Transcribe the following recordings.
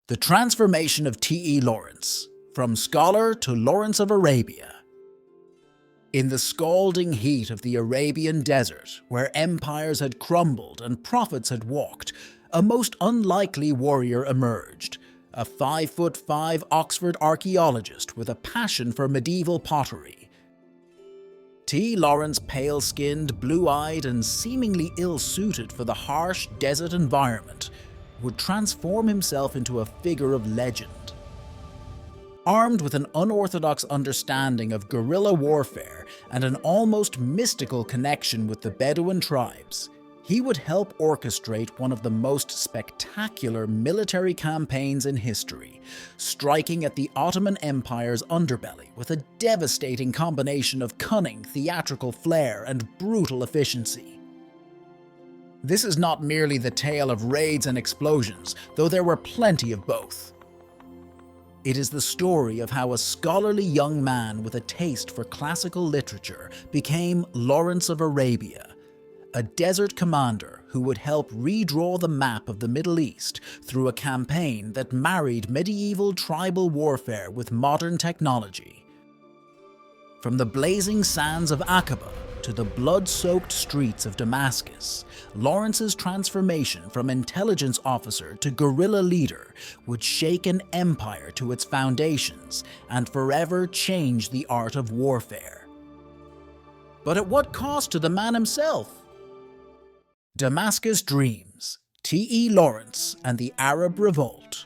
The transformation of T.E. Lawrence, from scholar to Lawrence of Arabia. In the scalding heat of the Arabian desert, where empires had crumbled and prophets had walked, a most unlikely warrior emerged, a 5'5" Oxford archaeologist with a passion for medieval pottery. T. Lawrence, pale-skinned, blue-eyed, and seemingly ill-suited for the harsh desert environment, would transform himself into a figure of legend. Armed with an unorthodox understanding of guerrilla warfare and an almost mystical connection with the Bedouin tribes, he would help orchestrate one of the most spectacular military campaigns in history, striking at the Ottoman Empire's underbelly with a devastating combination of cunning, theatrical flair, and brutal efficiency. This is not merely the tale of raids and explosions, though there were plenty of both. It is the story of how a scholarly young man with a taste for classical literature became Lawrence of Arabia, a desert commander who would help redraw the map of the Middle East through a campaign that married medieval tribal warfare with modern technology. From the blazing sands of Aqaba to the blood-soaked streets of Damascus, Lawrence's transformation from intelligence officer to guerrilla leader would shake an empire to its foundations and forever change the art of warfare. But at what cost to the man himself? Damascus Dreams, T.E. Lawrence and the Arab Revolt.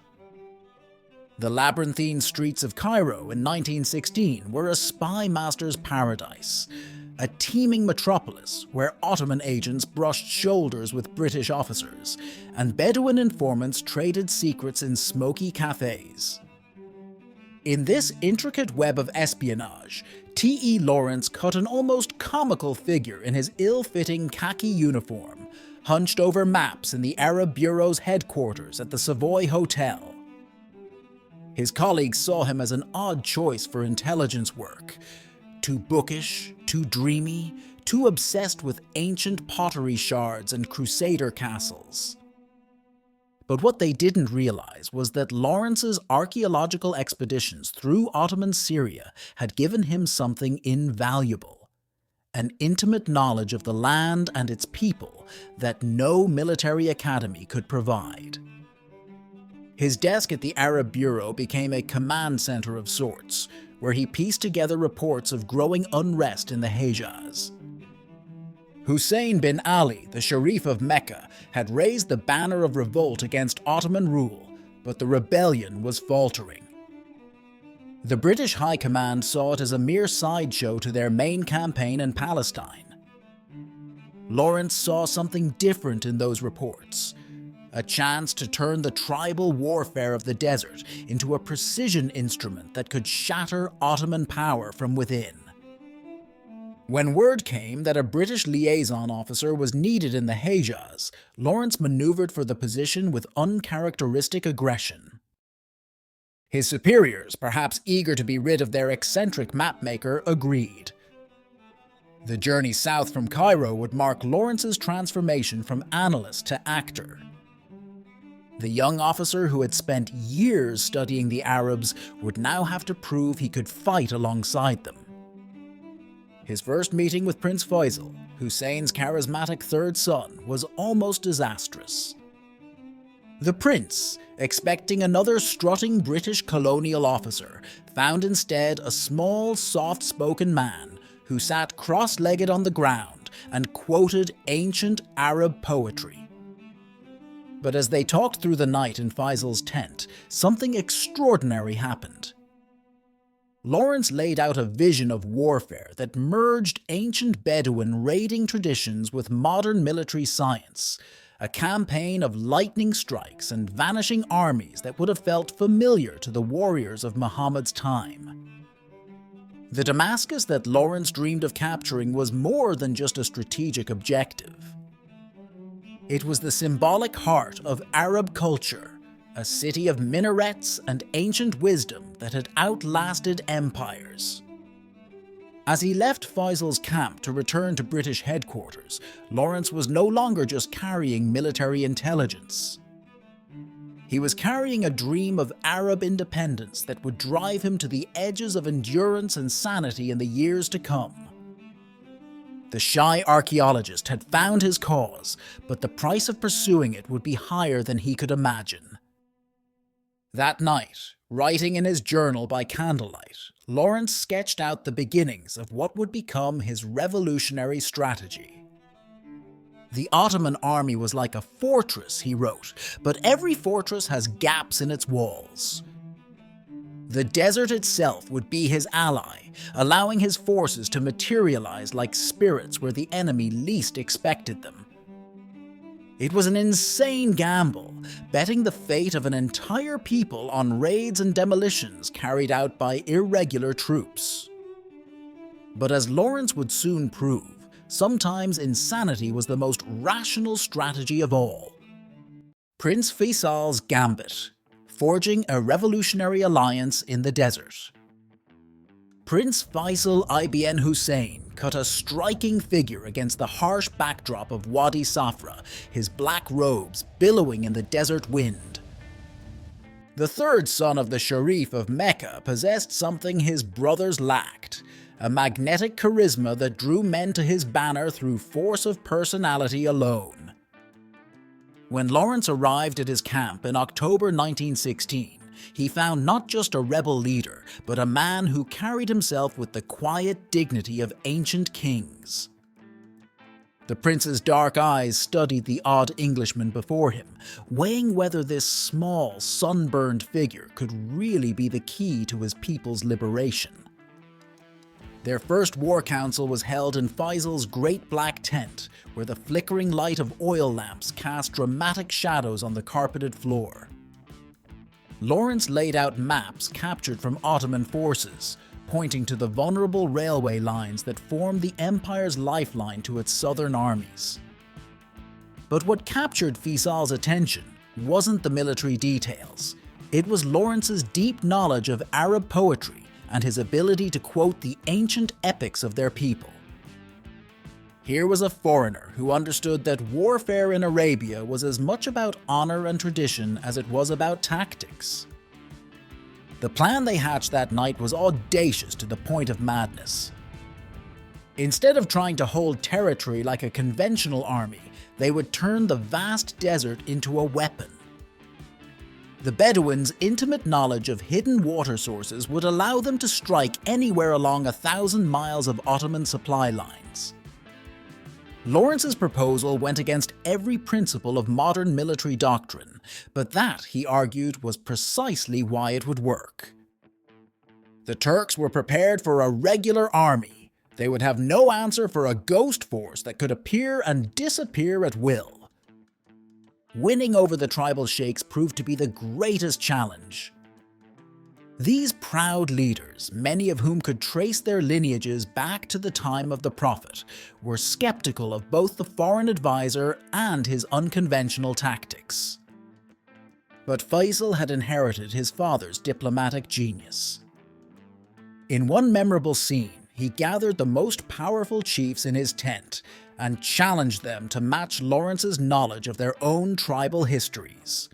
The labyrinthine streets of Cairo in 1916 were a spy master's paradise, a teeming metropolis where Ottoman agents brushed shoulders with British officers, and Bedouin informants traded secrets in smoky cafes. In this intricate web of espionage, T.E. Lawrence cut an almost comical figure in his ill-fitting khaki uniform, hunched over maps in the Arab Bureau's headquarters at the Savoy Hotel. His colleagues saw him as an odd choice for intelligence work, too bookish, too dreamy, too obsessed with ancient pottery shards and crusader castles. But what they didn't realize was that Lawrence's archaeological expeditions through Ottoman Syria had given him something invaluable, an intimate knowledge of the land and its people that no military academy could provide. His desk at the Arab Bureau became a command center of sorts, where he pieced together reports of growing unrest in the Hejaz. Hussein bin Ali, the Sharif of Mecca, had raised the banner of revolt against Ottoman rule, but the rebellion was faltering. The British High Command saw it as a mere sideshow to their main campaign in Palestine. Lawrence saw something different in those reports, a chance to turn the tribal warfare of the desert into a precision instrument that could shatter Ottoman power from within. When word came that a British liaison officer was needed in the Hejaz, Lawrence maneuvered for the position with uncharacteristic aggression. His superiors, perhaps eager to be rid of their eccentric mapmaker, agreed. The journey south from Cairo would mark Lawrence's transformation from analyst to actor. The young officer who had spent years studying the Arabs would now have to prove he could fight alongside them. His first meeting with Prince Faisal, Hussein's charismatic third son, was almost disastrous. The prince, expecting another strutting British colonial officer, found instead a small, soft-spoken man who sat cross-legged on the ground and quoted ancient Arab poetry. But as they talked through the night in Faisal's tent, something extraordinary happened. Lawrence laid out a vision of warfare that merged ancient Bedouin raiding traditions with modern military science, a campaign of lightning strikes and vanishing armies that would have felt familiar to the warriors of Muhammad's time. The Damascus that Lawrence dreamed of capturing was more than just a strategic objective. It was the symbolic heart of Arab culture, a city of minarets and ancient wisdom that had outlasted empires. As he left Faisal's camp to return to British headquarters, Lawrence was no longer just carrying military intelligence. He was carrying a dream of Arab independence that would drive him to the edges of endurance and sanity in the years to come. The shy archaeologist had found his cause, but the price of pursuing it would be higher than he could imagine. That night, writing in his journal by candlelight, Lawrence sketched out the beginnings of what would become his revolutionary strategy. The Ottoman army was like a fortress, he wrote, but every fortress has gaps in its walls. The desert itself would be his ally, allowing his forces to materialize like spirits where the enemy least expected them. It was an insane gamble, betting the fate of an entire people on raids and demolitions carried out by irregular troops. But as Lawrence would soon prove, sometimes insanity was the most rational strategy of all. Prince Faisal's Gambit, forging a revolutionary alliance in the desert. Prince Faisal ibn Hussein cut a striking figure against the harsh backdrop of Wadi Safra, his black robes billowing in the desert wind. The third son of the Sharif of Mecca possessed something his brothers lacked, a magnetic charisma that drew men to his banner through force of personality alone. When Lawrence arrived at his camp in October 1916, he found not just a rebel leader, but a man who carried himself with the quiet dignity of ancient kings. The prince's dark eyes studied the odd Englishman before him, weighing whether this small, sunburned figure could really be the key to his people's liberation. Their first war council was held in Faisal's great black tent, where the flickering light of oil lamps cast dramatic shadows on the carpeted floor. Lawrence laid out maps captured from Ottoman forces, pointing to the vulnerable railway lines that formed the empire's lifeline to its southern armies. But what captured Faisal's attention wasn't the military details. It was Lawrence's deep knowledge of Arab poetry and his ability to quote the ancient epics of their people. Here was a foreigner who understood that warfare in Arabia was as much about honor and tradition as it was about tactics. The plan they hatched that night was audacious to the point of madness. Instead of trying to hold territory like a conventional army, they would turn the vast desert into a weapon. The Bedouins' intimate knowledge of hidden water sources would allow them to strike anywhere along 1,000 miles of Ottoman supply lines. Lawrence's proposal went against every principle of modern military doctrine, but that, he argued, was precisely why it would work. The Turks were prepared for a regular army. They would have no answer for a ghost force that could appear and disappear at will. Winning over the tribal sheikhs proved to be the greatest challenge. These proud leaders, many of whom could trace their lineages back to the time of the Prophet, were skeptical of both the foreign advisor and his unconventional tactics. But Faisal had inherited his father's diplomatic genius. In one memorable scene, he gathered the most powerful chiefs in his tent and challenged them to match Lawrence's knowledge of their own tribal histories.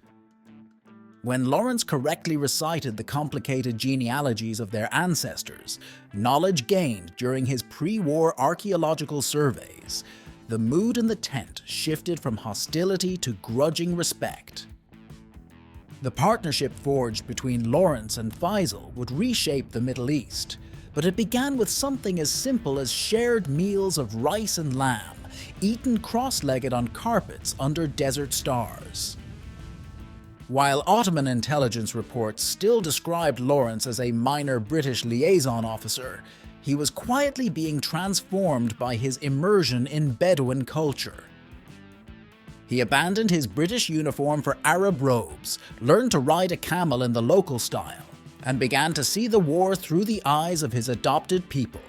When Lawrence correctly recited the complicated genealogies of their ancestors, knowledge gained during his pre-war archaeological surveys, the mood in the tent shifted from hostility to grudging respect. The partnership forged between Lawrence and Faisal would reshape the Middle East, but it began with something as simple as shared meals of rice and lamb, eaten cross-legged on carpets under desert stars. While Ottoman intelligence reports still described Lawrence as a minor British liaison officer, he was quietly being transformed by his immersion in Bedouin culture. He abandoned his British uniform for Arab robes, learned to ride a camel in the local style, and began to see the war through the eyes of his adopted people.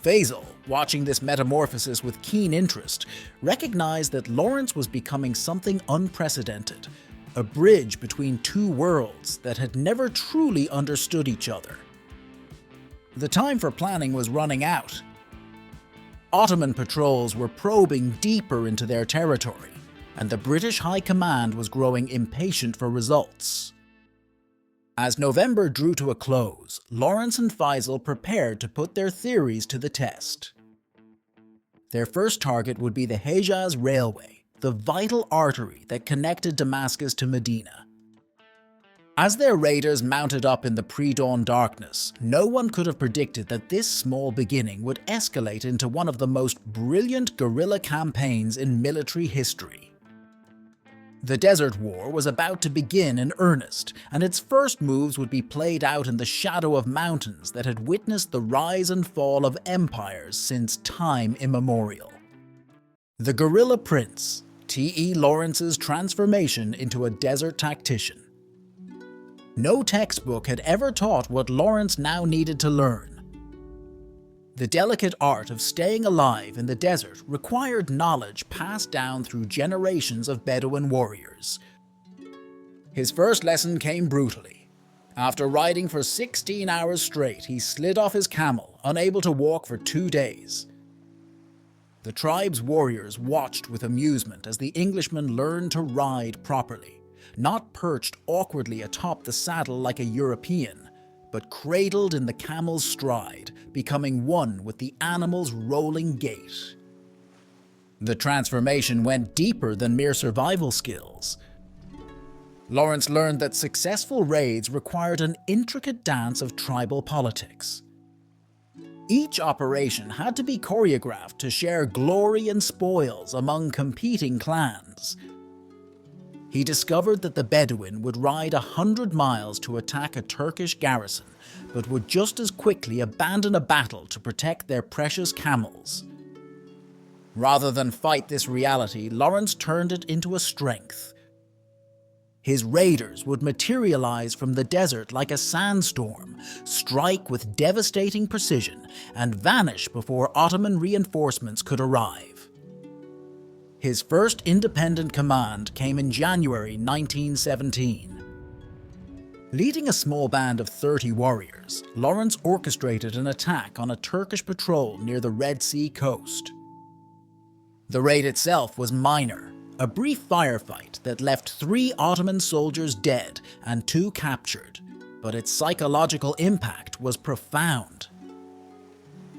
Faisal, watching this metamorphosis with keen interest, recognized that Lawrence was becoming something unprecedented, a bridge between two worlds that had never truly understood each other. The time for planning was running out. Ottoman patrols were probing deeper into their territory. and the British High Command was growing impatient for results. As November drew to a close, Lawrence and Faisal prepared to put their theories to the test. Their first target would be the Hejaz Railway, the vital artery that connected Damascus to Medina. As their raiders mounted up in the pre-dawn darkness, no one could have predicted that this small beginning would escalate into one of the most brilliant guerrilla campaigns in military history. The Desert War was about to begin in earnest, and its first moves would be played out in the shadow of mountains that had witnessed the rise and fall of empires since time immemorial. The guerrilla prince, T.E. Lawrence's transformation into a desert tactician. No textbook had ever taught what Lawrence now needed to learn. The delicate art of staying alive in the desert required knowledge passed down through generations of Bedouin warriors. His first lesson came brutally. After riding for 16 hours straight, he slid off his camel, unable to walk for 2 days. The tribe's warriors watched with amusement as the Englishman learned to ride properly, not perched awkwardly atop the saddle like a European, but cradled in the camel's stride, becoming one with the animal's rolling gait. The transformation went deeper than mere survival skills. Lawrence learned that successful raids required an intricate dance of tribal politics. Each operation had to be choreographed to share glory and spoils among competing clans. He discovered that the Bedouin would ride 100 miles to attack a Turkish garrison, but would just as quickly abandon a battle to protect their precious camels. Rather than fight this reality, Lawrence turned it into a strength. His raiders would materialize from the desert like a sandstorm, strike with devastating precision, and vanish before Ottoman reinforcements could arrive. His first independent command came in January 1917. Leading a small band of 30 warriors, Lawrence orchestrated an attack on a Turkish patrol near the Red Sea coast. The raid itself was minor, a brief firefight that left 3 Ottoman soldiers dead and 2 captured, but its psychological impact was profound.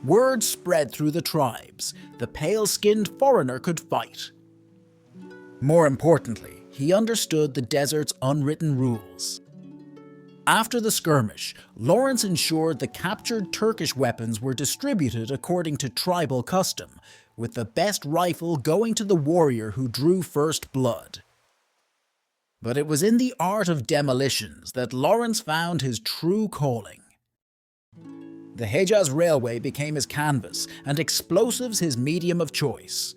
Word spread through the tribes: the pale-skinned foreigner could fight. More importantly, he understood the desert's unwritten rules. After the skirmish, Lawrence ensured the captured Turkish weapons were distributed according to tribal custom, with the best rifle going to the warrior who drew first blood. But it was in the art of demolitions that Lawrence found his true calling. The Hejaz Railway became his canvas, and explosives his medium of choice.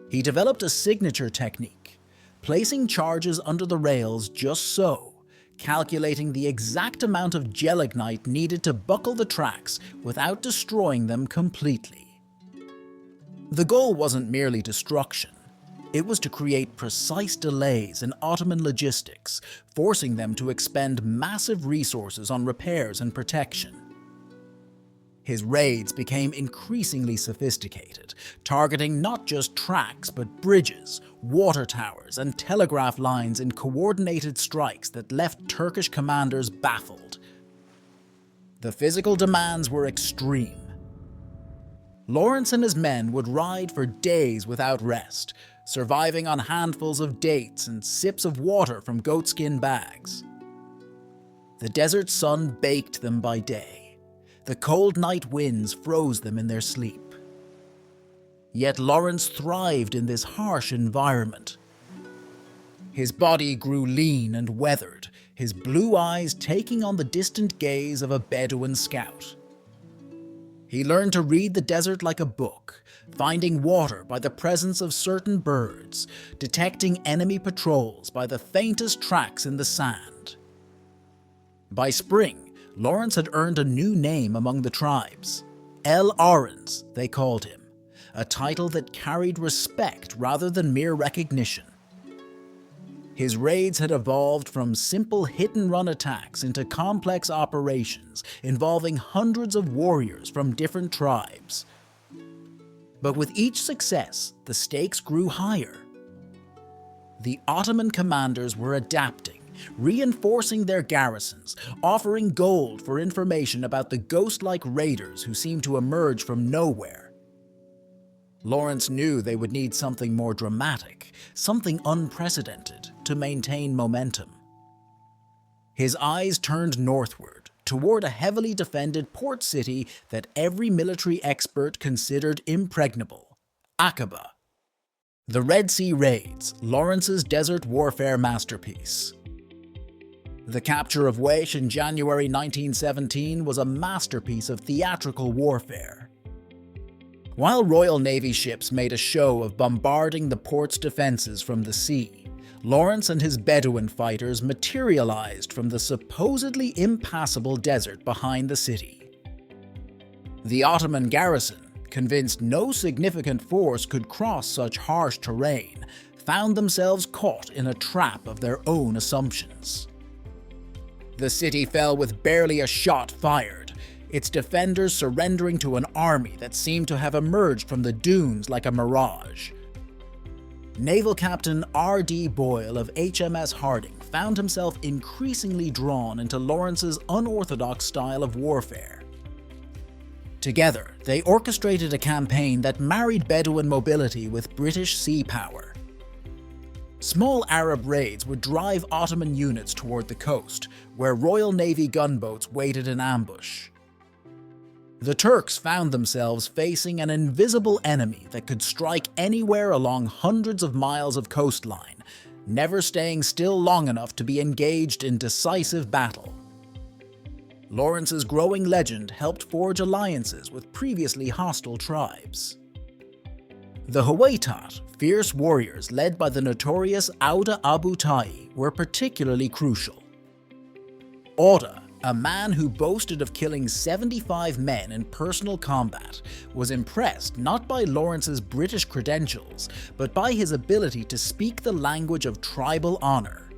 He developed a signature technique, placing charges under the rails just so, calculating the exact amount of gelignite needed to buckle the tracks without destroying them completely. The goal wasn't merely destruction. It was to create precise delays in Ottoman logistics, forcing them to expend massive resources on repairs and protection. His raids became increasingly sophisticated, targeting not just tracks but bridges, water towers, and telegraph lines in coordinated strikes that left Turkish commanders baffled. The physical demands were extreme. Lawrence and his men would ride for days without rest, surviving on handfuls of dates and sips of water from goatskin bags. The desert sun baked them by day. The cold night winds froze them in their sleep. Yet Lawrence thrived in this harsh environment. His body grew lean and weathered, his blue eyes taking on the distant gaze of a Bedouin scout. He learned to read the desert like a book, finding water by the presence of certain birds, detecting enemy patrols by the faintest tracks in the sand. By spring, Lawrence had earned a new name among the tribes. El Aurens, they called him, a title that carried respect rather than mere recognition. His raids had evolved from simple hit-and-run attacks into complex operations involving hundreds of warriors from different tribes. But with each success, the stakes grew higher. the Ottoman commanders were adapting, reinforcing their garrisons, offering gold for information about the ghost-like raiders who seemed to emerge from nowhere. Lawrence knew they would need something more dramatic, something unprecedented, to maintain momentum. His eyes turned northward, toward a heavily defended port city that every military expert considered impregnable, Aqaba. The Red Sea raids, Lawrence's desert warfare masterpiece. The capture of Wesh in January 1917 was a masterpiece of theatrical warfare. While Royal Navy ships made a show of bombarding the port's defenses from the sea, Lawrence and his Bedouin fighters materialized from the supposedly impassable desert behind the city. The Ottoman garrison, convinced no significant force could cross such harsh terrain, found themselves caught in a trap of their own assumptions. The city fell with barely a shot fired, its defenders surrendering to an army that seemed to have emerged from the dunes like a mirage. Naval Captain R.D. Boyle of HMS Harding found himself increasingly drawn into Lawrence's unorthodox style of warfare. Together, they orchestrated a campaign that married Bedouin mobility with British sea power. Small Arab raids would drive Ottoman units toward the coast, where Royal Navy gunboats waited in ambush. The Turks found themselves facing an invisible enemy that could strike anywhere along hundreds of miles of coastline, never staying still long enough to be engaged in decisive battle. Lawrence's growing legend helped forge alliances with previously hostile tribes. The Huwaitat, fierce warriors led by the notorious Auda Abu Tai, were particularly crucial. Auda, a man who boasted of killing 75 men in personal combat, was impressed not by Lawrence's British credentials, but by his ability to speak the language of tribal honor.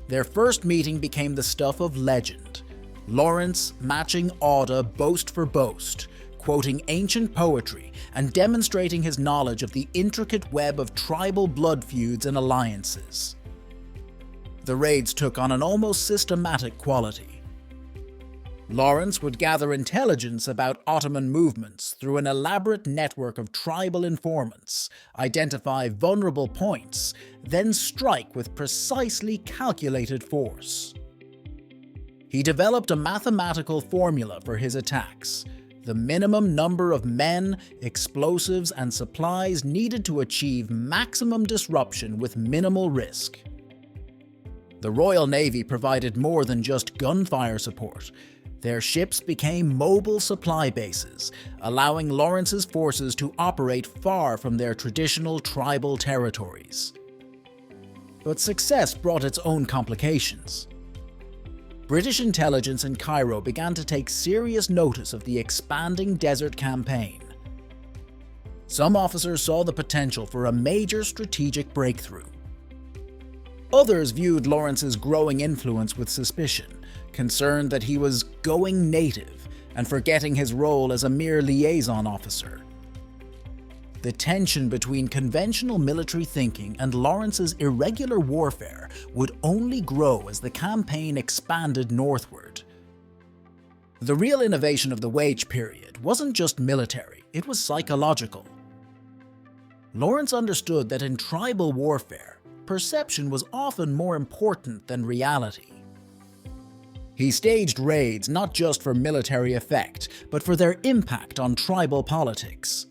Their first meeting became the stuff of legend, Lawrence matching Auda boast for boast, quoting ancient poetry and demonstrating his knowledge of the intricate web of tribal blood feuds and alliances. The raids took on an almost systematic quality. Lawrence would gather intelligence about Ottoman movements through an elaborate network of tribal informants, identify vulnerable points, then strike with precisely calculated force. He developed a mathematical formula for his attacks, the minimum number of men, explosives, and supplies needed to achieve maximum disruption with minimal risk. The Royal Navy provided more than just gunfire support. Their ships became mobile supply bases, allowing Lawrence's forces to operate far from their traditional tribal territories. But success brought its own complications. British intelligence in Cairo began to take serious notice of the expanding desert campaign. Some officers saw the potential for a major strategic breakthrough. Others viewed Lawrence's growing influence with suspicion, concerned that he was going native and forgetting his role as a mere liaison officer. The tension between conventional military thinking and Lawrence's irregular warfare would only grow as the campaign expanded northward. The real innovation of the Wage period wasn't just military, it was psychological. Lawrence understood that in tribal warfare, perception was often more important than reality. He staged raids not just for military effect, but for their impact on tribal politics.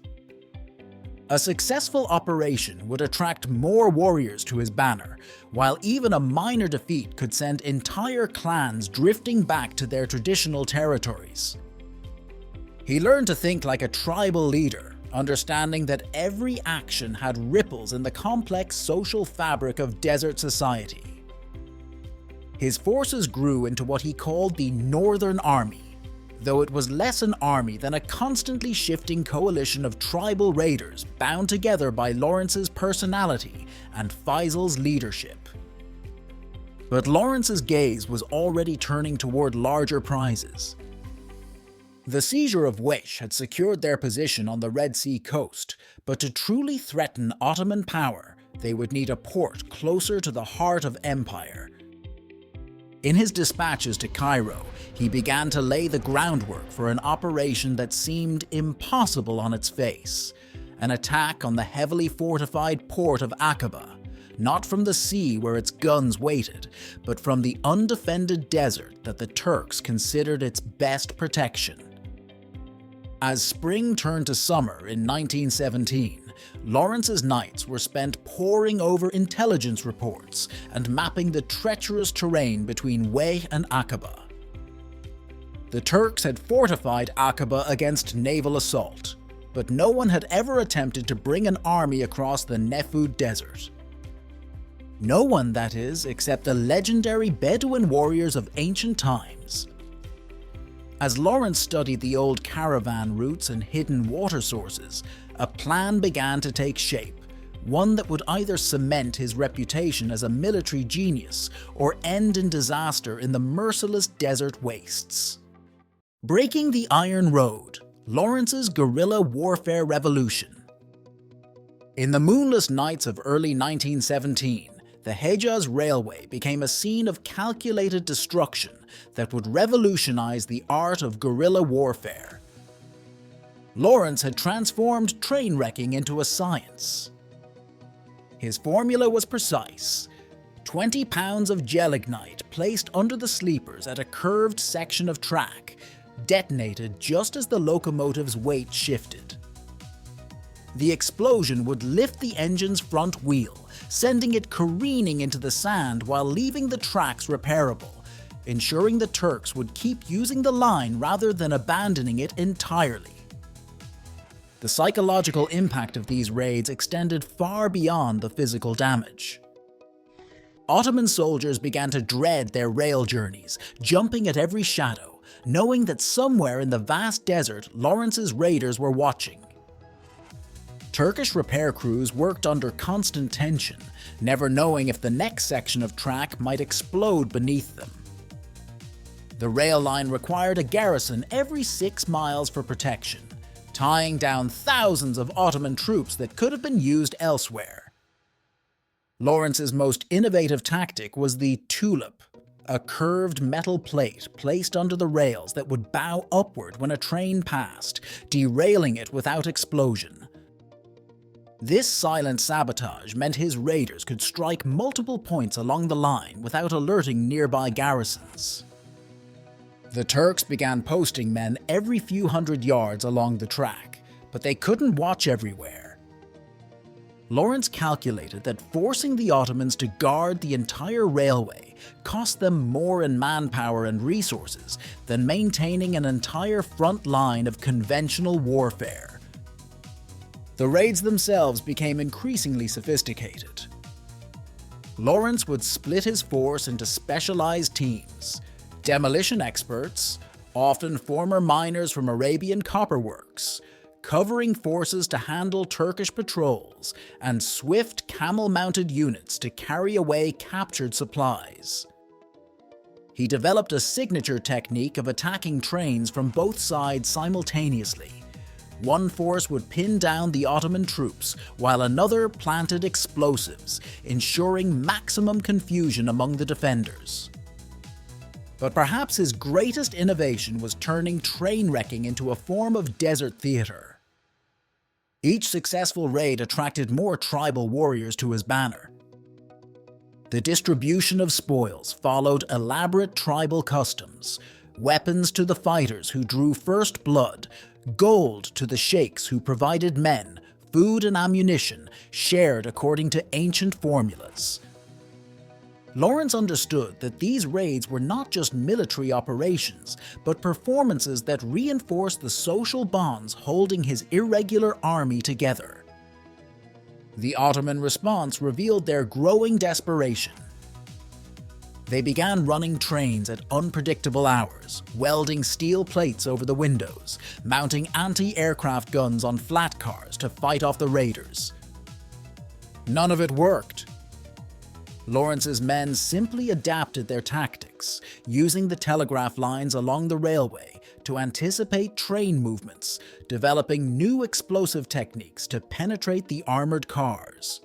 A successful operation would attract more warriors to his banner, while even a minor defeat could send entire clans drifting back to their traditional territories. He learned to think like a tribal leader, understanding that every action had ripples in the complex social fabric of desert society. His forces grew into what he called the Northern Army, though it was less an army than a constantly shifting coalition of tribal raiders bound together by Lawrence's personality and Faisal's leadership. But Lawrence's gaze was already turning toward larger prizes. The seizure of Wesh had secured their position on the Red Sea coast, but to truly threaten Ottoman power, they would need a port closer to the heart of empire. In his dispatches to Cairo, he began to lay the groundwork for an operation that seemed impossible on its face, an attack on the heavily fortified port of Aqaba, not from the sea where its guns waited, but from the undefended desert that the Turks considered its best protection. As spring turned to summer in 1917, Lawrence's nights were spent poring over intelligence reports and mapping the treacherous terrain between Way and Aqaba. The Turks had fortified Aqaba against naval assault, but no one had ever attempted to bring an army across the Nefud Desert. No one, that is, except the legendary Bedouin warriors of ancient times. As Lawrence studied the old caravan routes and hidden water sources, a plan began to take shape, one that would either cement his reputation as a military genius or end in disaster in the merciless desert wastes. Breaking the Iron Road, Lawrence's guerrilla warfare revolution. In the moonless nights of early 1917, the Hejaz Railway became a scene of calculated destruction that would revolutionize the art of guerrilla warfare. Lawrence had transformed train wrecking into a science. His formula was precise: 20 pounds of gelignite placed under the sleepers at a curved section of track, detonated just as the locomotive's weight shifted. The explosion would lift the engine's front wheel, sending it careening into the sand while leaving the tracks repairable, ensuring the Turks would keep using the line rather than abandoning it entirely. The psychological impact of these raids extended far beyond the physical damage. Ottoman soldiers began to dread their rail journeys, jumping at every shadow, knowing that somewhere in the vast desert Lawrence's raiders were watching. Turkish repair crews worked under constant tension, never knowing if the next section of track might explode beneath them. The rail line required a garrison every 6 miles for protection, tying down thousands of Ottoman troops that could have been used elsewhere. Lawrence's most innovative tactic was the tulip, a curved metal plate placed under the rails that would bow upward when a train passed, derailing it without explosion. This silent sabotage meant his raiders could strike multiple points along the line without alerting nearby garrisons. The Turks began posting men every few hundred yards along the track, but they couldn't watch everywhere. Lawrence calculated that forcing the Ottomans to guard the entire railway cost them more in manpower and resources than maintaining an entire front line of conventional warfare. The raids themselves became increasingly sophisticated. Lawrence would split his force into specialized teams: demolition experts, often former miners from Arabian copperworks, covering forces to handle Turkish patrols, and swift camel-mounted units to carry away captured supplies. He developed a signature technique of attacking trains from both sides simultaneously. One force would pin down the Ottoman troops, while another planted explosives, ensuring maximum confusion among the defenders. But perhaps his greatest innovation was turning train wrecking into a form of desert theater. Each successful raid attracted more tribal warriors to his banner. The distribution of spoils followed elaborate tribal customs: weapons to the fighters who drew first blood, gold to the sheikhs who provided men, food and ammunition shared according to ancient formulas. Lawrence understood that these raids were not just military operations, but performances that reinforced the social bonds holding his irregular army together. The Ottoman response revealed their growing desperation. They began running trains at unpredictable hours, welding steel plates over the windows, mounting anti-aircraft guns on flat cars to fight off the raiders. None of it worked. Lawrence's men simply adapted their tactics, using the telegraph lines along the railway to anticipate train movements, developing new explosive techniques to penetrate the armored cars.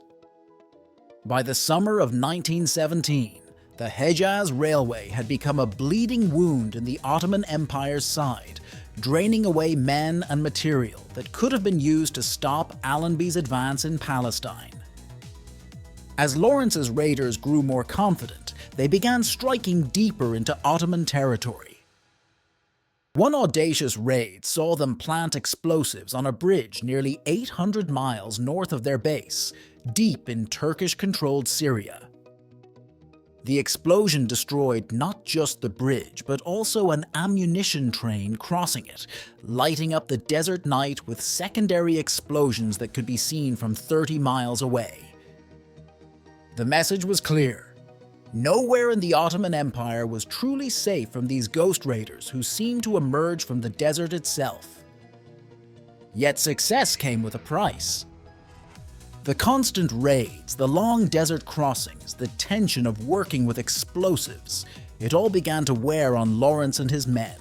By the summer of 1917, the Hejaz Railway had become a bleeding wound in the Ottoman Empire's side, draining away men and material that could have been used to stop Allenby's advance in Palestine. As Lawrence's raiders grew more confident, they began striking deeper into Ottoman territory. One audacious raid saw them plant explosives on a bridge nearly 800 miles north of their base, deep in Turkish-controlled Syria. The explosion destroyed not just the bridge, but also an ammunition train crossing it, lighting up the desert night with secondary explosions that could be seen from 30 miles away. The message was clear. Nowhere in the Ottoman Empire was truly safe from these ghost raiders who seemed to emerge from the desert itself. Yet success came with a price. The constant raids, the long desert crossings, the tension of working with explosives, it all began to wear on Lawrence and his men.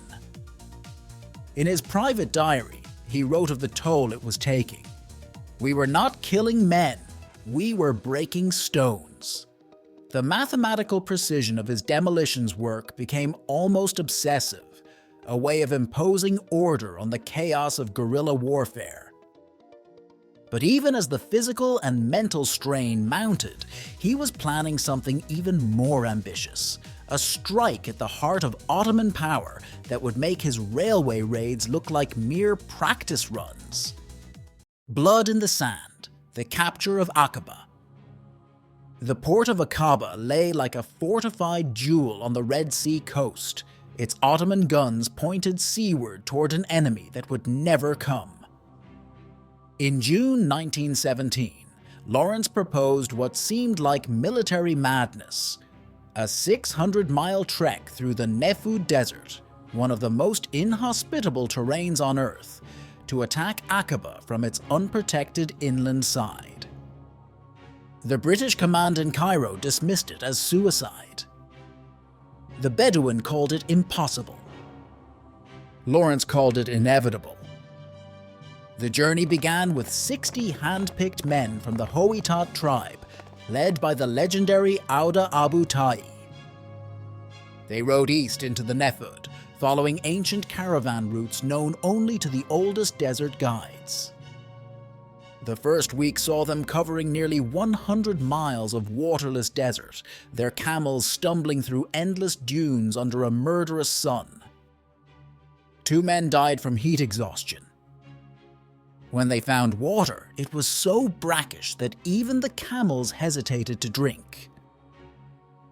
In his private diary, he wrote of the toll it was taking. "We were not killing men, we were breaking stones." The mathematical precision of his demolitions work became almost obsessive, a way of imposing order on the chaos of guerrilla warfare. But even as the physical and mental strain mounted, he was planning something even more ambitious, a strike at the heart of Ottoman power that would make his railway raids look like mere practice runs. Blood in the sand, the capture of Aqaba. The port of Aqaba lay like a fortified jewel on the Red Sea coast, its Ottoman guns pointed seaward toward an enemy that would never come. In June 1917, Lawrence proposed what seemed like military madness, a 600-mile trek through the Nefud Desert, one of the most inhospitable terrains on Earth, to attack Aqaba from its unprotected inland side. The British command in Cairo dismissed it as suicide. The Bedouin called it impossible. Lawrence called it inevitable. The journey began with 60 hand-picked men from the Howitat tribe, led by the legendary Auda Abu Tai. They rode east into the Nefud, following ancient caravan routes known only to the oldest desert guides. The first week saw them covering nearly 100 miles of waterless desert, their camels stumbling through endless dunes under a murderous sun. 2 men died from heat exhaustion. When they found water, it was so brackish that even the camels hesitated to drink.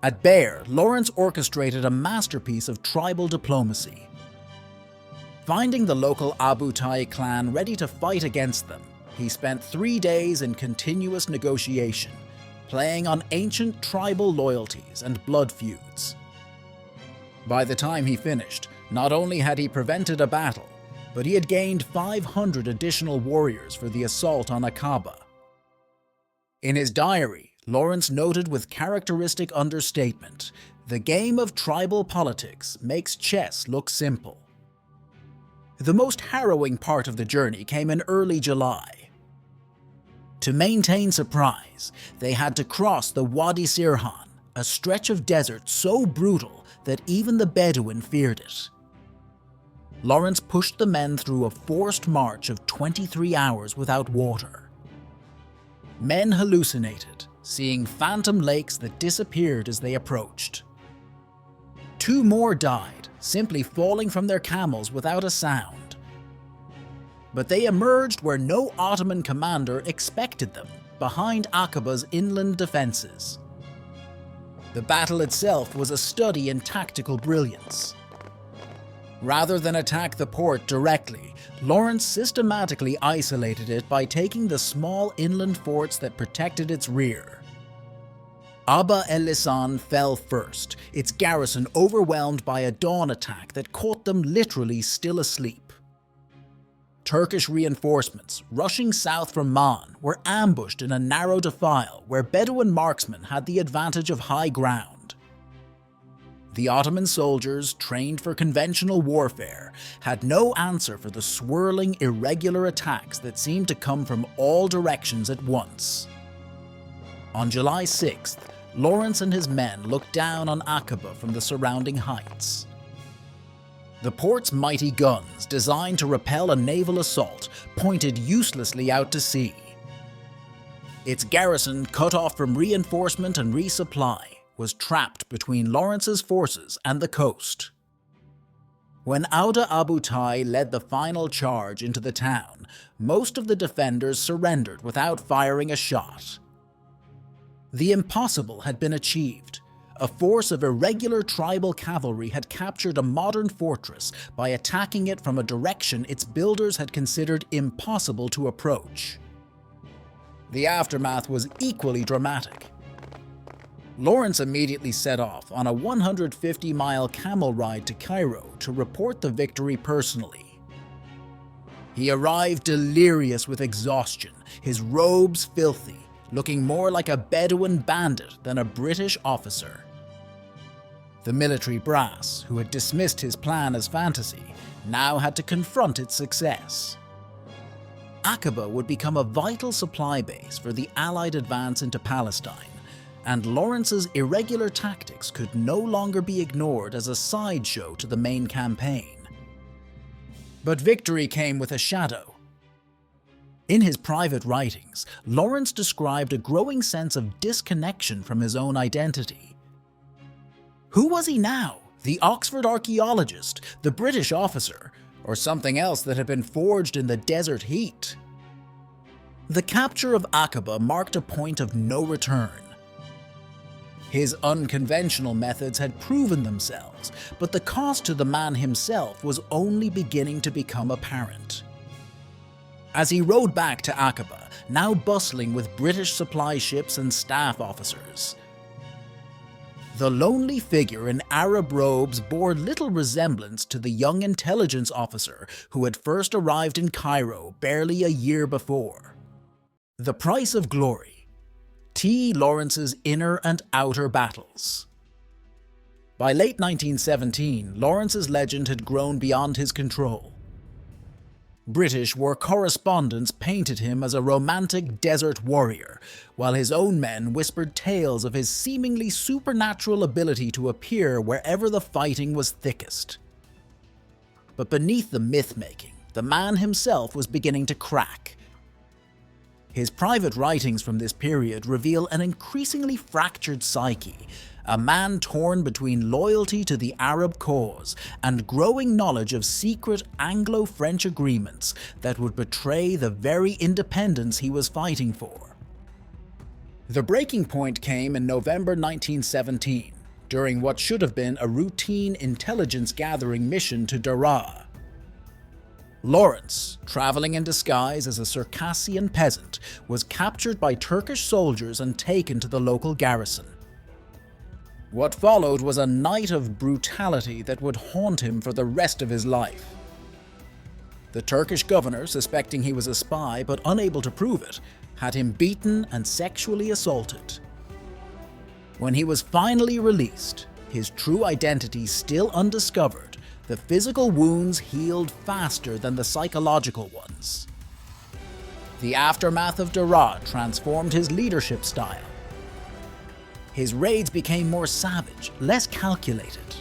At Beir, Lawrence orchestrated a masterpiece of tribal diplomacy. Finding the local Abu Tai clan ready to fight against them, he spent 3 days in continuous negotiation, playing on ancient tribal loyalties and blood feuds. By the time he finished, not only had he prevented a battle, but he had gained 500 additional warriors for the assault on Aqaba. In his diary, Lawrence noted with characteristic understatement, "The game of tribal politics makes chess look simple." The most harrowing part of the journey came in early July. To maintain surprise, they had to cross the Wadi Sirhan, a stretch of desert so brutal that even the Bedouin feared it. Lawrence pushed the men through a forced march of 23 hours without water. Men hallucinated, seeing phantom lakes that disappeared as they approached. 2 more died, simply falling from their camels without a sound. But they emerged where no Ottoman commander expected them, behind Aqaba's inland defenses. The battle itself was a study in tactical brilliance. Rather than attack the port directly, Lawrence systematically isolated it by taking the small inland forts that protected its rear. Abba el-Lisan fell first, its garrison overwhelmed by a dawn attack that caught them literally still asleep. Turkish reinforcements, rushing south from Man, were ambushed in a narrow defile where Bedouin marksmen had the advantage of high ground. The Ottoman soldiers, trained for conventional warfare, had no answer for the swirling, irregular attacks that seemed to come from all directions at once. On July 6th, Lawrence and his men looked down on Aqaba from the surrounding heights. The port's mighty guns, designed to repel a naval assault, pointed uselessly out to sea. Its garrison, cut off from reinforcement and resupply, was trapped between Lawrence's forces and the coast. When Auda Abu Tai led the final charge into the town, most of the defenders surrendered without firing a shot. The impossible had been achieved. A force of irregular tribal cavalry had captured a modern fortress by attacking it from a direction its builders had considered impossible to approach. The aftermath was equally dramatic. Lawrence immediately set off on a 150-mile camel ride to Cairo to report the victory personally. He arrived delirious with exhaustion, his robes filthy, looking more like a Bedouin bandit than a British officer. The military brass, who had dismissed his plan as fantasy, now had to confront its success. Aqaba would become a vital supply base for the Allied advance into Palestine, and Lawrence's irregular tactics could no longer be ignored as a sideshow to the main campaign. But victory came with a shadow. In his private writings, Lawrence described a growing sense of disconnection from his own identity. Who was he now? The Oxford archaeologist, the British officer, or something else that had been forged in the desert heat? The capture of Aqaba marked a point of no return. His unconventional methods had proven themselves, but the cost to the man himself was only beginning to become apparent. As he rode back to Aqaba, now bustling with British supply ships and staff officers, the lonely figure in Arab robes bore little resemblance to the young intelligence officer who had first arrived in Cairo barely a year before. The price of glory. T. Lawrence's inner and outer battles. By late 1917, Lawrence's legend had grown beyond his control. British war correspondents painted him as a romantic desert warrior, while his own men whispered tales of his seemingly supernatural ability to appear wherever the fighting was thickest. But beneath the myth-making, the man himself was beginning to crack. His private writings from this period reveal an increasingly fractured psyche, a man torn between loyalty to the Arab cause and growing knowledge of secret Anglo-French agreements that would betray the very independence he was fighting for. The breaking point came in November 1917, during what should have been a routine intelligence-gathering mission to Daraa. Lawrence, traveling in disguise as a Circassian peasant, was captured by Turkish soldiers and taken to the local garrison. What followed was a night of brutality that would haunt him for the rest of his life. The Turkish governor, suspecting he was a spy but unable to prove it, had him beaten and sexually assaulted. When he was finally released, his true identity still undiscovered, the physical wounds healed faster than the psychological ones. The aftermath of Daraa transformed his leadership style. His raids became more savage, less calculated.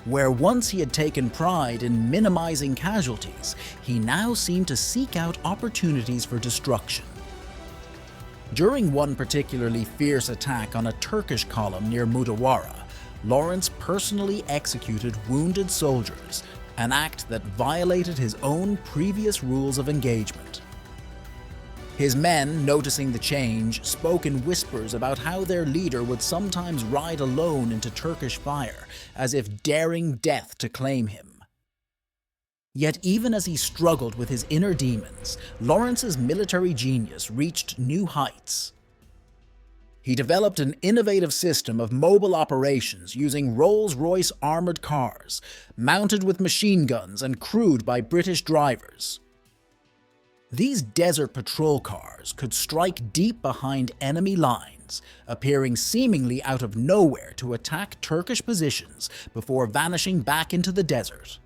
Where once he had taken pride in minimizing casualties, he now seemed to seek out opportunities for destruction. During one particularly fierce attack on a Turkish column near Mudawara, Lawrence personally executed wounded soldiers, an act that violated his own previous rules of engagement. His men, noticing the change, spoke in whispers about how their leader would sometimes ride alone into Turkish fire, as if daring death to claim him. Yet even as he struggled with his inner demons, Lawrence's military genius reached new heights. He developed an innovative system of mobile operations using Rolls-Royce armored cars, mounted with machine guns and crewed by British drivers. These desert patrol cars could strike deep behind enemy lines, appearing seemingly out of nowhere to attack Turkish positions before vanishing back into the desert.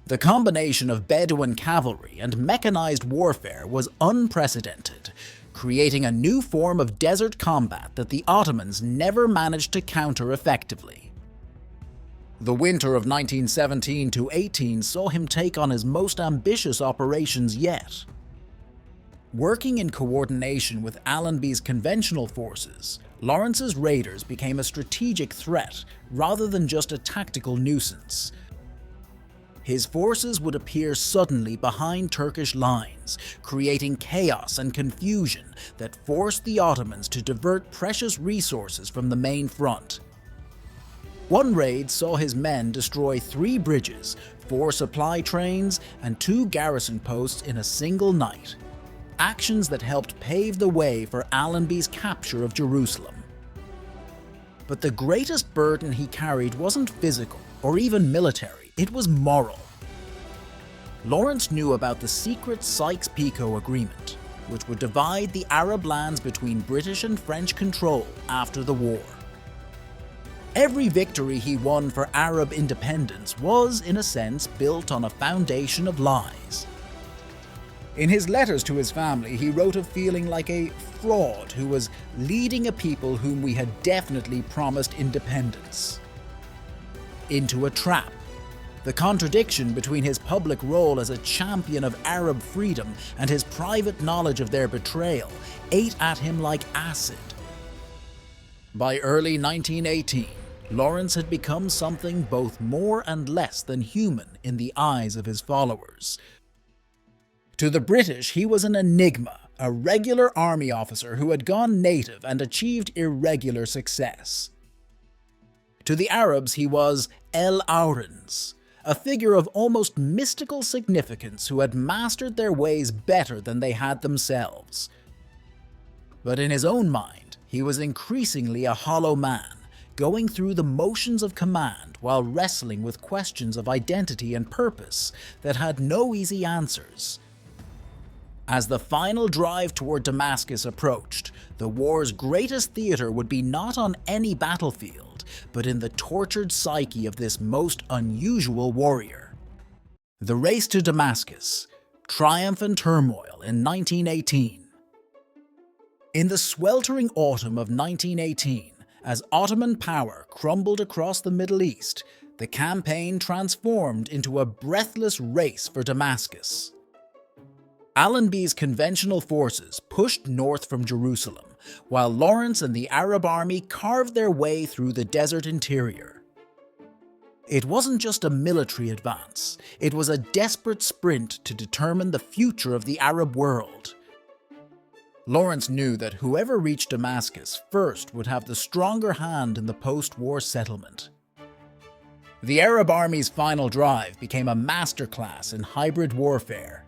The combination of Bedouin cavalry and mechanized warfare was unprecedented, creating a new form of desert combat that the Ottomans never managed to counter effectively. The winter of 1917-18 saw him take on his most ambitious operations yet. Working in coordination with Allenby's conventional forces, Lawrence's raiders became a strategic threat rather than just a tactical nuisance. His forces would appear suddenly behind Turkish lines, creating chaos and confusion that forced the Ottomans to divert precious resources from the main front. One raid saw his men destroy 3 bridges, 4 supply trains, and 2 garrison posts in a single night. Actions that helped pave the way for Allenby's capture of Jerusalem. But the greatest burden he carried wasn't physical or even military, it was moral. Lawrence knew about the secret Sykes-Picot Agreement, which would divide the Arab lands between British and French control after the war. Every victory he won for Arab independence was, in a sense, built on a foundation of lies. In his letters to his family, he wrote of feeling like a fraud who was leading a people whom we had definitely promised independence into a trap. The contradiction between his public role as a champion of Arab freedom and his private knowledge of their betrayal ate at him like acid. By early 1918, Lawrence had become something both more and less than human in the eyes of his followers. To the British, he was an enigma, a regular army officer who had gone native and achieved irregular success. To the Arabs, he was El Aurens, a figure of almost mystical significance who had mastered their ways better than they had themselves. But in his own mind, he was increasingly a hollow man, going through the motions of command while wrestling with questions of identity and purpose that had no easy answers. As the final drive toward Damascus approached, the war's greatest theater would be not on any battlefield, but in the tortured psyche of this most unusual warrior. The race to Damascus, triumph and turmoil in 1918. In the sweltering autumn of 1918, as Ottoman power crumbled across the Middle East, the campaign transformed into a breathless race for Damascus. Allenby's conventional forces pushed north from Jerusalem, while Lawrence and the Arab army carved their way through the desert interior. It wasn't just a military advance, it was a desperate sprint to determine the future of the Arab world. Lawrence knew that whoever reached Damascus first would have the stronger hand in the post-war settlement. The Arab army's final drive became a masterclass in hybrid warfare.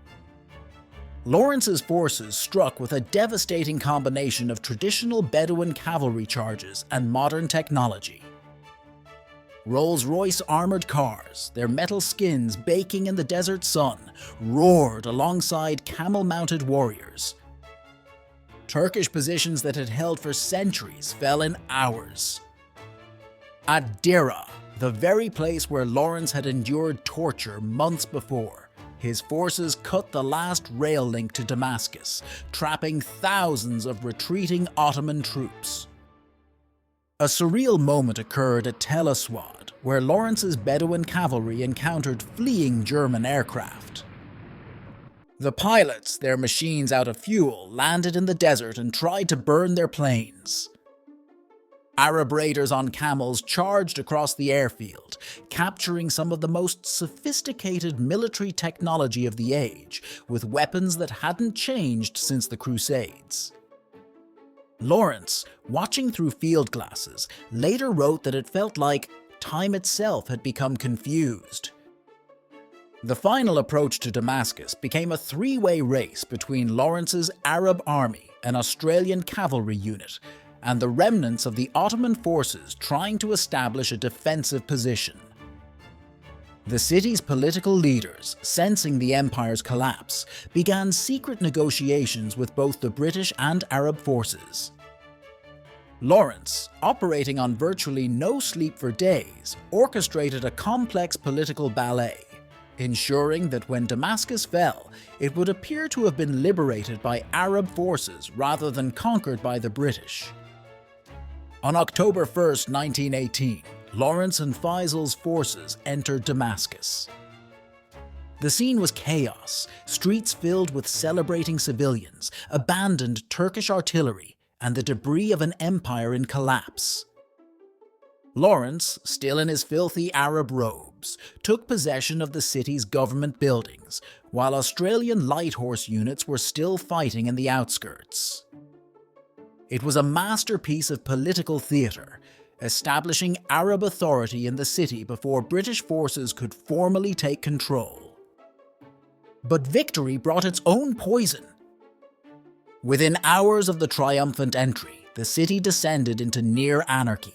Lawrence's forces struck with a devastating combination of traditional Bedouin cavalry charges and modern technology. Rolls-Royce armored cars, their metal skins baking in the desert sun, roared alongside camel-mounted warriors. Turkish positions that had held for centuries fell in hours. At Deira, the very place where Lawrence had endured torture months before, his forces cut the last rail link to Damascus, trapping thousands of retreating Ottoman troops. A surreal moment occurred at Tel Aswad, where Lawrence's Bedouin cavalry encountered fleeing German aircraft. The pilots, their machines out of fuel, landed in the desert and tried to burn their planes. Arab raiders on camels charged across the airfield, capturing some of the most sophisticated military technology of the age, with weapons that hadn't changed since the Crusades. Lawrence, watching through field glasses, later wrote that it felt like time itself had become confused. The final approach to Damascus became a three-way race between Lawrence's Arab army, an Australian cavalry unit, and the remnants of the Ottoman forces trying to establish a defensive position. The city's political leaders, sensing the empire's collapse, began secret negotiations with both the British and Arab forces. Lawrence, operating on virtually no sleep for days, orchestrated a complex political ballet, ensuring that when Damascus fell, it would appear to have been liberated by Arab forces rather than conquered by the British. On October 1st, 1918, Lawrence and Faisal's forces entered Damascus. The scene was chaos, streets filled with celebrating civilians, abandoned Turkish artillery, and the debris of an empire in collapse. Lawrence, still in his filthy Arab robes, took possession of the city's government buildings, while Australian light horse units were still fighting in the outskirts. It was a masterpiece of political theatre, establishing Arab authority in the city before British forces could formally take control. But victory brought its own poison. Within hours of the triumphant entry, the city descended into near anarchy.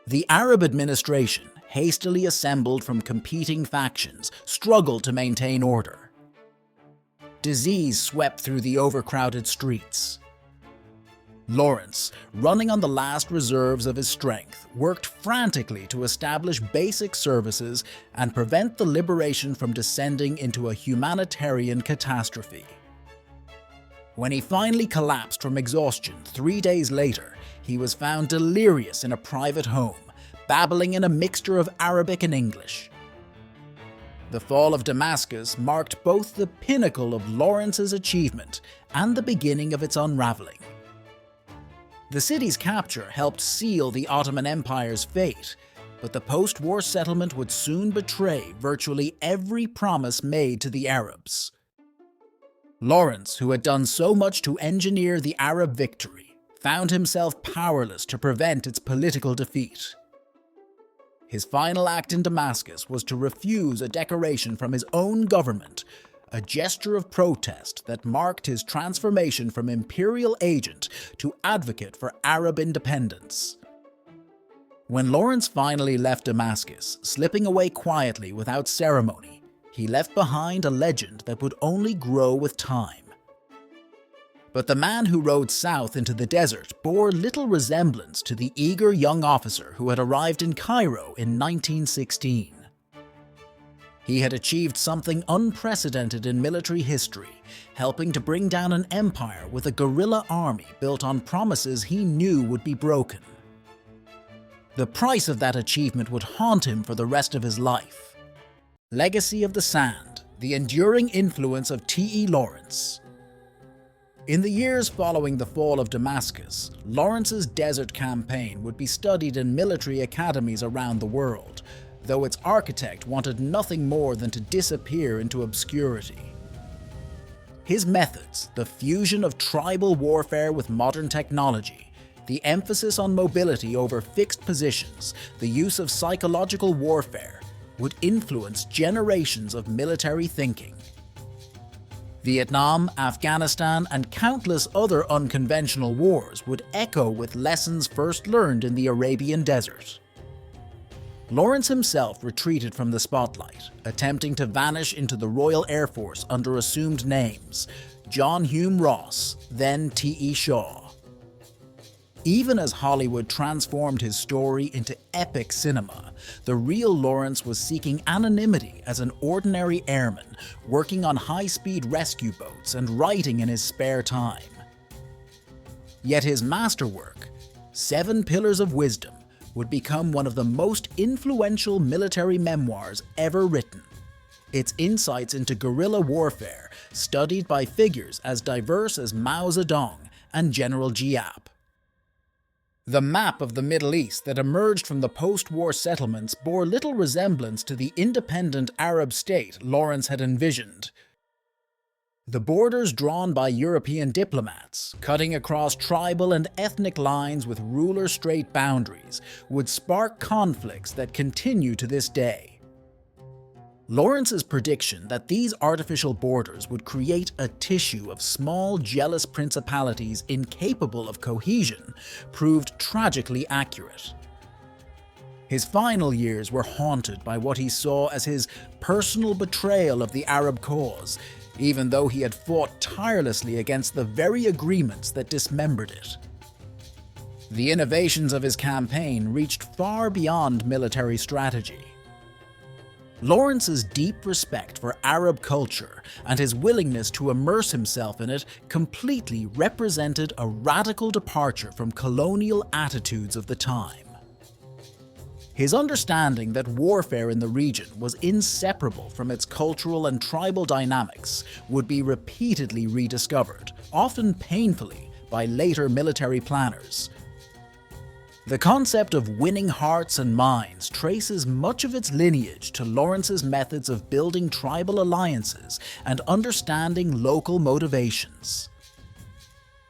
The Arab administration, hastily assembled from competing factions, struggled to maintain order. Disease swept through the overcrowded streets. Lawrence, running on the last reserves of his strength, worked frantically to establish basic services and prevent the liberation from descending into a humanitarian catastrophe. When he finally collapsed from exhaustion 3 days later, he was found delirious in a private home, babbling in a mixture of Arabic and English. The fall of Damascus marked both the pinnacle of Lawrence's achievement and the beginning of its unraveling. The city's capture helped seal the Ottoman Empire's fate, but the post-war settlement would soon betray virtually every promise made to the Arabs. Lawrence, who had done so much to engineer the Arab victory, found himself powerless to prevent its political defeat. His final act in Damascus was to refuse a decoration from his own government, a gesture of protest that marked his transformation from imperial agent to advocate for Arab independence. When Lawrence finally left Damascus, slipping away quietly without ceremony, he left behind a legend that would only grow with time. But the man who rode south into the desert bore little resemblance to the eager young officer who had arrived in Cairo in 1916. He had achieved something unprecedented in military history, helping to bring down an empire with a guerrilla army built on promises he knew would be broken. The price of that achievement would haunt him for the rest of his life. Legacy of the Sand, the enduring influence of T.E. Lawrence. In the years following the fall of Damascus, Lawrence's desert campaign would be studied in military academies around the world, though its architect wanted nothing more than to disappear into obscurity. His methods, the fusion of tribal warfare with modern technology, the emphasis on mobility over fixed positions, the use of psychological warfare, would influence generations of military thinking. Vietnam, Afghanistan, and countless other unconventional wars would echo with lessons first learned in the Arabian Desert. Lawrence himself retreated from the spotlight, attempting to vanish into the Royal Air Force under assumed names, John Hume Ross, then T.E. Shaw. Even as Hollywood transformed his story into epic cinema, the real Lawrence was seeking anonymity as an ordinary airman, working on high-speed rescue boats and writing in his spare time. Yet his masterwork, 7 Pillars of Wisdom, would become one of the most influential military memoirs ever written. Its insights into guerrilla warfare, studied by figures as diverse as Mao Zedong and General Giap. The map of the Middle East that emerged from the post-war settlements bore little resemblance to the independent Arab state Lawrence had envisioned. The borders drawn by European diplomats, cutting across tribal and ethnic lines with ruler-straight boundaries, would spark conflicts that continue to this day. Lawrence's prediction that these artificial borders would create a tissue of small, jealous principalities incapable of cohesion proved tragically accurate. His final years were haunted by what he saw as his personal betrayal of the Arab cause, even though he had fought tirelessly against the very agreements that dismembered it. The innovations of his campaign reached far beyond military strategy. Lawrence's deep respect for Arab culture and his willingness to immerse himself in it completely represented a radical departure from colonial attitudes of the time. His understanding that warfare in the region was inseparable from its cultural and tribal dynamics would be repeatedly rediscovered, often painfully, by later military planners. The concept of winning hearts and minds traces much of its lineage to Lawrence's methods of building tribal alliances and understanding local motivations.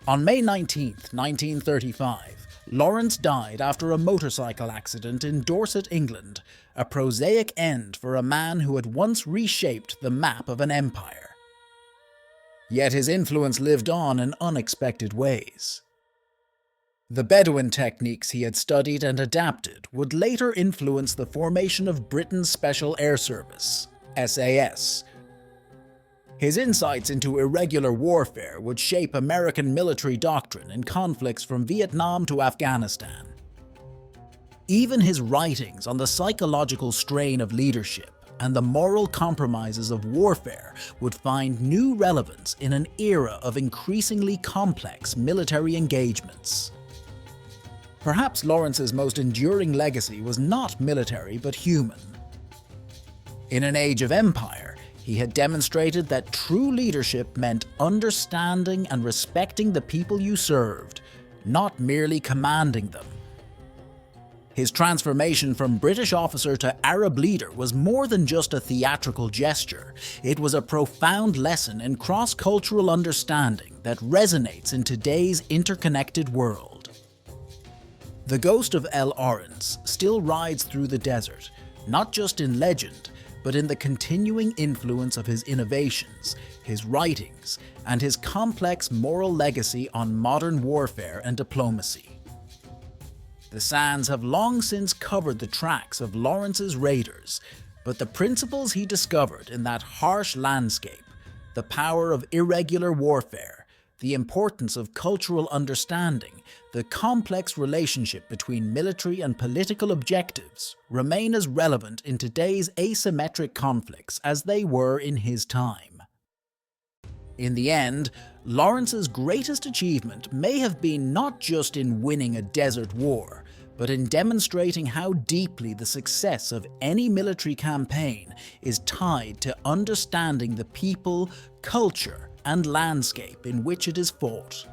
On May 19, 1935, Lawrence died after a motorcycle accident in Dorset, England, a prosaic end for a man who had once reshaped the map of an empire. Yet his influence lived on in unexpected ways. The Bedouin techniques he had studied and adapted would later influence the formation of Britain's Special Air Service, SAS. His insights into irregular warfare would shape American military doctrine in conflicts from Vietnam to Afghanistan. Even his writings on the psychological strain of leadership and the moral compromises of warfare would find new relevance in an era of increasingly complex military engagements. Perhaps Lawrence's most enduring legacy was not military but human. In an age of empire, he had demonstrated that true leadership meant understanding and respecting the people you served, not merely commanding them. His transformation from British officer to Arab leader was more than just a theatrical gesture. It was a profound lesson in cross-cultural understanding that resonates in today's interconnected world. The ghost of Aurens still rides through the desert, not just in legend, but in the continuing influence of his innovations, his writings, and his complex moral legacy on modern warfare and diplomacy. The sands have long since covered the tracks of Lawrence's raiders, but the principles he discovered in that harsh landscape, the power of irregular warfare, the importance of cultural understanding, the complex relationship between military and political objectives remain as relevant in today's asymmetric conflicts as they were in his time. In the end, Lawrence's greatest achievement may have been not just in winning a desert war, but in demonstrating how deeply the success of any military campaign is tied to understanding the people, culture, and landscape in which it is fought.